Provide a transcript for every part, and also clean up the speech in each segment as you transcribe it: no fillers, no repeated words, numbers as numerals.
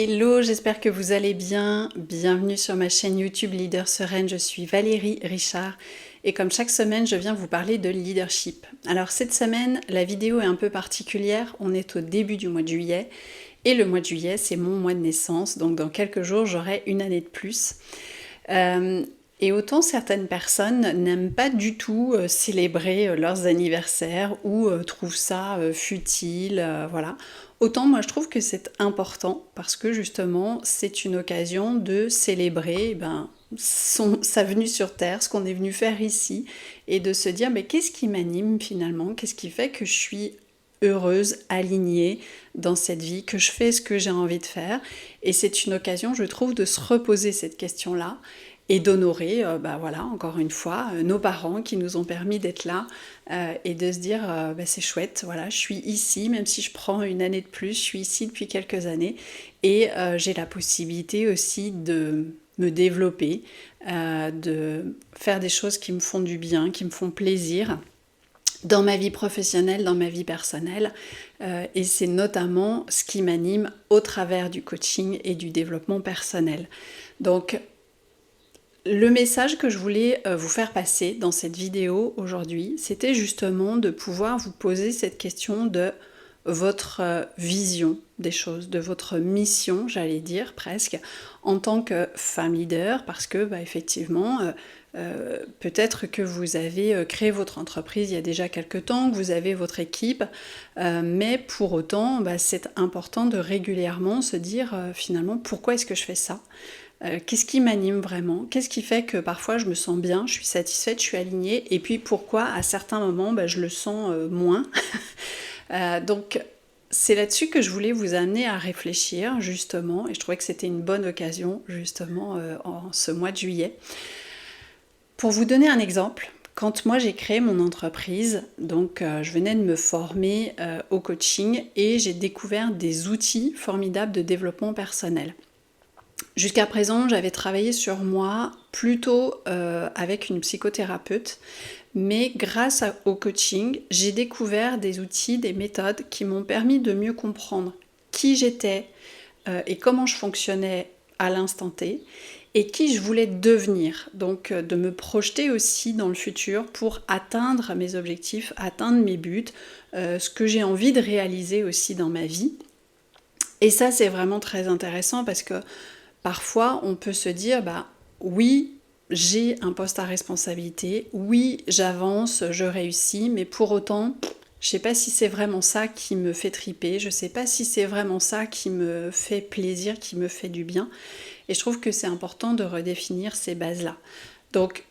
Hello, j'espère que vous allez bien. Bienvenue sur ma chaîne YouTube Leader Sereine. Je suis Valérie Richard et comme chaque semaine, je viens vous parler de leadership. Alors cette semaine, la vidéo est un peu particulière. On est au début du mois de juillet et le mois de juillet, c'est mon mois de naissance. Donc dans quelques jours, j'aurai une année de plus. Et autant certaines personnes n'aiment pas du tout célébrer leurs anniversaires ou trouvent ça futile, voilà. Autant moi je trouve que c'est important parce que justement c'est une occasion de célébrer sa venue sur Terre, ce qu'on est venu faire ici, et de se dire mais qu'est-ce qui m'anime finalement, qu'est-ce qui fait que je suis heureuse, alignée dans cette vie, que je fais ce que j'ai envie de faire. Et c'est une occasion, je trouve, de se reposer cette question-là et d'honorer, voilà, encore une fois, nos parents qui nous ont permis d'être là et de se dire, c'est chouette, voilà, je suis ici, même si je prends une année de plus, je suis ici depuis quelques années et j'ai la possibilité aussi de me développer, de faire des choses qui me font du bien, qui me font plaisir dans ma vie professionnelle, dans ma vie personnelle, et c'est notamment ce qui m'anime au travers du coaching et du développement personnel. Donc, le message que je voulais vous faire passer dans cette vidéo aujourd'hui, c'était justement de pouvoir vous poser cette question de votre vision des choses, de votre mission, j'allais dire presque, en tant que femme leader, parce que effectivement, peut-être que vous avez créé votre entreprise il y a déjà quelques temps, que vous avez votre équipe, mais pour autant, c'est important de régulièrement se dire finalement pourquoi est-ce que je fais ça ? Qu'est-ce qui m'anime vraiment? Qu'est-ce qui fait que parfois je me sens bien, je suis satisfaite, je suis alignée, et puis pourquoi à certains moments je le sens moins. Donc c'est là-dessus que je voulais vous amener à réfléchir justement, et je trouvais que c'était une bonne occasion justement en ce mois de juillet. Pour vous donner un exemple, quand moi j'ai créé mon entreprise, donc je venais de me former au coaching et j'ai découvert des outils formidables de développement personnel. Jusqu'à présent, j'avais travaillé sur moi plutôt avec une psychothérapeute, mais grâce au coaching, j'ai découvert des outils, des méthodes qui m'ont permis de mieux comprendre qui j'étais et comment je fonctionnais à l'instant T, et qui je voulais devenir. Donc de me projeter aussi dans le futur pour atteindre mes objectifs, atteindre mes buts, ce que j'ai envie de réaliser aussi dans ma vie. Et ça, c'est vraiment très intéressant parce que parfois, on peut se dire, oui, j'ai un poste à responsabilité, oui, j'avance, je réussis, mais pour autant, je ne sais pas si c'est vraiment ça qui me fait triper, je ne sais pas si c'est vraiment ça qui me fait plaisir, qui me fait du bien. Et je trouve que c'est important de redéfinir ces bases-là. Donc,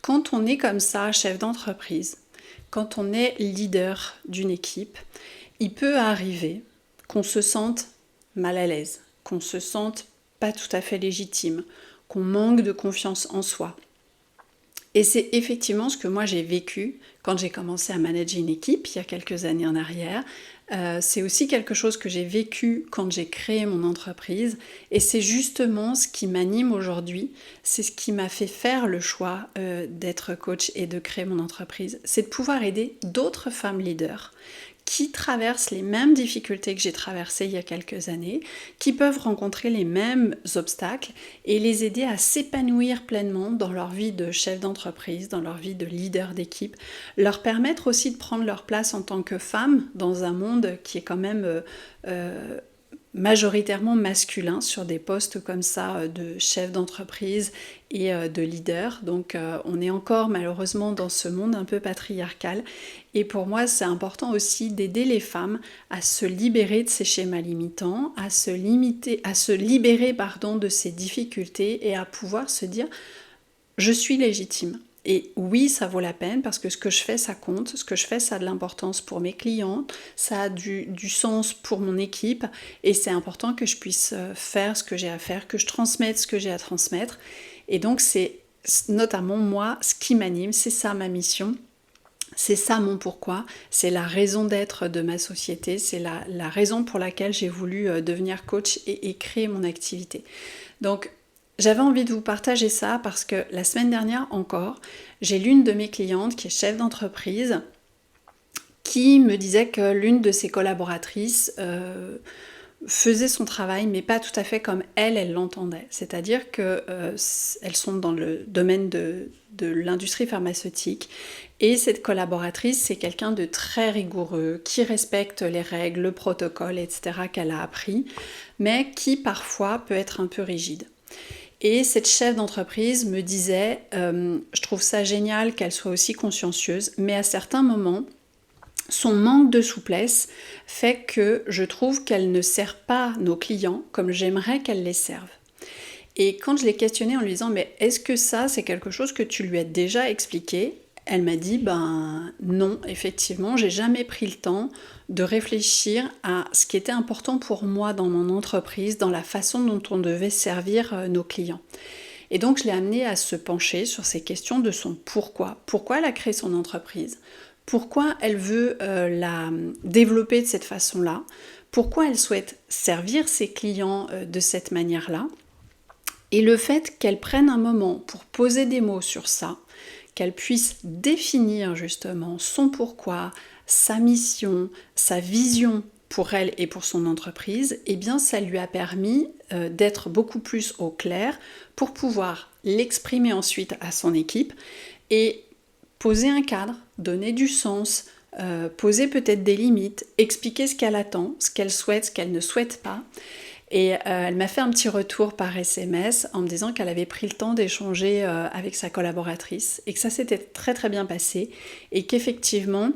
quand on est comme ça, chef d'entreprise, quand on est leader d'une équipe, il peut arriver qu'on se sente mal à l'aise, qu'on se sente pas tout à fait légitime, qu'on manque de confiance en soi. Et c'est effectivement ce que moi j'ai vécu quand j'ai commencé à manager une équipe il y a quelques années en arrière. C'est aussi quelque chose que j'ai vécu quand j'ai créé mon entreprise, et c'est justement ce qui m'anime aujourd'hui, c'est ce qui m'a fait faire le choix d'être coach et de créer mon entreprise, c'est de pouvoir aider d'autres femmes leaders qui traversent les mêmes difficultés que j'ai traversées il y a quelques années, qui peuvent rencontrer les mêmes obstacles et les aider à s'épanouir pleinement dans leur vie de chef d'entreprise, dans leur vie de leader d'équipe, leur permettre aussi de prendre leur place en tant que femme dans un monde qui est quand même majoritairement masculin sur des postes comme ça de chef d'entreprise et de leader. Donc on est encore malheureusement dans ce monde un peu patriarcal, et pour moi c'est important aussi d'aider les femmes à se libérer de ces schémas limitants, à se libérer de ces difficultés et à pouvoir se dire je suis légitime. Et oui, ça vaut la peine parce que ce que je fais, ça compte. Ce que je fais, ça a de l'importance pour mes clients, ça a du sens pour mon équipe, et c'est important que je puisse faire ce que j'ai à faire, que je transmette ce que j'ai à transmettre. Et donc, c'est notamment moi, ce qui m'anime, c'est ça ma mission. C'est ça mon pourquoi, c'est la raison d'être de ma société, c'est la raison pour laquelle j'ai voulu devenir coach et créer mon activité. Donc, j'avais envie de vous partager ça parce que la semaine dernière encore, j'ai l'une de mes clientes qui est chef d'entreprise qui me disait que l'une de ses collaboratrices faisait son travail, mais pas tout à fait comme elle l'entendait. C'est-à-dire qu'elles sont dans le domaine de l'industrie pharmaceutique, et cette collaboratrice, c'est quelqu'un de très rigoureux, qui respecte les règles, le protocole, etc. qu'elle a appris, mais qui parfois peut être un peu rigide. Et cette chef d'entreprise me disait je trouve ça génial qu'elle soit aussi consciencieuse, mais à certains moments, son manque de souplesse fait que je trouve qu'elle ne sert pas nos clients comme j'aimerais qu'elle les serve. Et quand je l'ai questionnée en lui disant mais est-ce que ça c'est quelque chose que tu lui as déjà expliqué ? Elle m'a dit ben non, effectivement, j'ai jamais pris le temps de réfléchir à ce qui était important pour moi dans mon entreprise, dans la façon dont on devait servir nos clients. Et donc je l'ai amenée à se pencher sur ces questions de son pourquoi. Pourquoi elle a créé son entreprise ? Pourquoi elle veut la développer de cette façon-là ? Pourquoi elle souhaite servir ses clients de cette manière-là ? Et le fait qu'elle prenne un moment pour poser des mots sur ça, qu'elle puisse définir justement son pourquoi, sa mission, sa vision pour elle et pour son entreprise, eh bien ça lui a permis d'être beaucoup plus au clair pour pouvoir l'exprimer ensuite à son équipe et poser un cadre, donner du sens, poser peut-être des limites, expliquer ce qu'elle attend, ce qu'elle souhaite, ce qu'elle ne souhaite pas. Et elle m'a fait un petit retour par SMS en me disant qu'elle avait pris le temps d'échanger avec sa collaboratrice et que ça s'était très très bien passé et qu'effectivement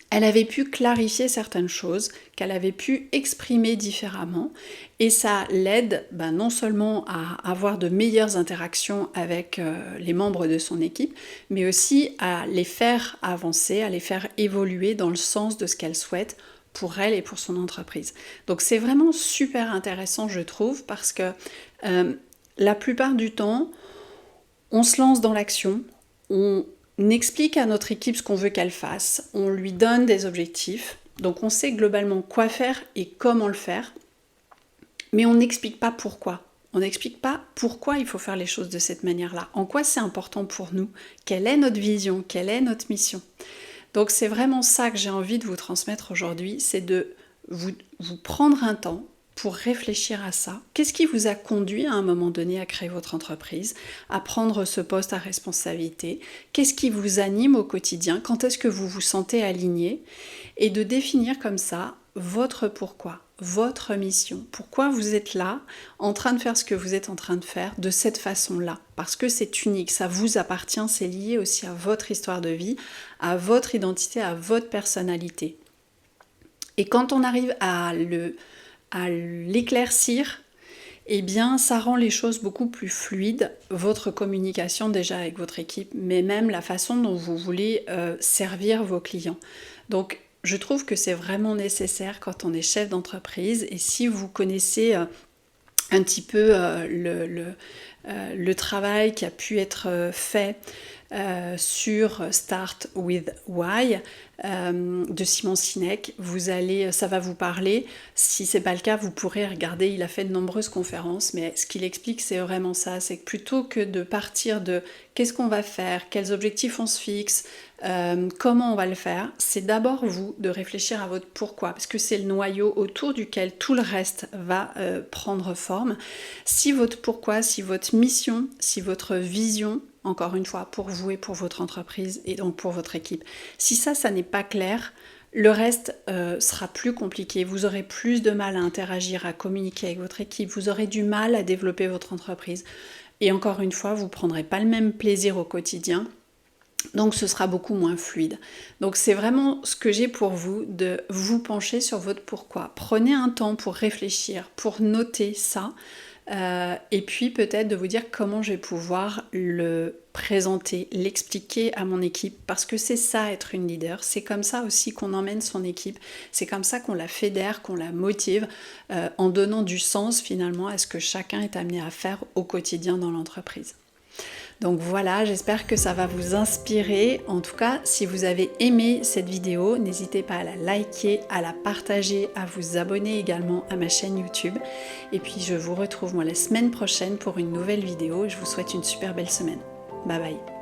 elle avait pu clarifier certaines choses, qu'elle avait pu exprimer différemment et ça l'aide non seulement à avoir de meilleures interactions avec les membres de son équipe, mais aussi à les faire avancer, à les faire évoluer dans le sens de ce qu'elle souhaite pour elle et pour son entreprise. Donc c'est vraiment super intéressant je trouve parce que la plupart du temps, on se lance dans l'action, on explique à notre équipe ce qu'on veut qu'elle fasse, on lui donne des objectifs, donc on sait globalement quoi faire et comment le faire, mais on n'explique pas pourquoi. On n'explique pas pourquoi il faut faire les choses de cette manière-là, en quoi c'est important pour nous, quelle est notre vision, quelle est notre mission. Donc c'est vraiment ça que j'ai envie de vous transmettre aujourd'hui, c'est de vous prendre un temps pour réfléchir à ça. Qu'est-ce qui vous a conduit à un moment donné à créer votre entreprise, à prendre ce poste à responsabilité ? Qu'est-ce qui vous anime au quotidien ? Quand est-ce que vous vous sentez aligné ? Et de définir comme ça votre pourquoi, votre mission. Pourquoi vous êtes là, en train de faire ce que vous êtes en train de faire de cette façon-là. Parce que c'est unique, ça vous appartient, c'est lié aussi à votre histoire de vie, à votre identité, à votre personnalité. Et quand on arrive à l'éclaircir, eh bien ça rend les choses beaucoup plus fluides, votre communication déjà avec votre équipe, mais même la façon dont vous voulez servir vos clients. Donc je trouve que c'est vraiment nécessaire quand on est chef d'entreprise et si vous connaissez un petit peu le travail qui a pu être fait sur Start with Why de Simon Sinek, ça va vous parler. Si c'est pas le cas, vous pourrez regarder, il a fait de nombreuses conférences, mais ce qu'il explique c'est vraiment ça, c'est que plutôt que de partir de qu'est-ce qu'on va faire, quels objectifs on se fixe, comment on va le faire, c'est d'abord vous de réfléchir à votre pourquoi, parce que c'est le noyau autour duquel tout le reste va prendre forme. Si votre pourquoi, si votre mission, si votre vision, encore une fois, pour vous et pour votre entreprise et donc pour votre équipe, si ça n'est pas clair, le reste sera plus compliqué, vous aurez plus de mal à interagir, à communiquer avec votre équipe, vous aurez du mal à développer votre entreprise et encore une fois, vous ne prendrez pas le même plaisir au quotidien. Donc ce sera beaucoup moins fluide. Donc c'est vraiment ce que j'ai pour vous, de vous pencher sur votre pourquoi. Prenez un temps pour réfléchir, pour noter ça, et puis peut-être de vous dire comment je vais pouvoir le présenter, l'expliquer à mon équipe, parce que c'est ça être une leader, c'est comme ça aussi qu'on emmène son équipe, c'est comme ça qu'on la fédère, qu'on la motive, en donnant du sens finalement à ce que chacun est amené à faire au quotidien dans l'entreprise. Donc voilà, j'espère que ça va vous inspirer. En tout cas, si vous avez aimé cette vidéo, n'hésitez pas à la liker, à la partager, à vous abonner également à ma chaîne YouTube. Et puis je vous retrouve moi la semaine prochaine pour une nouvelle vidéo. Je vous souhaite une super belle semaine. Bye bye.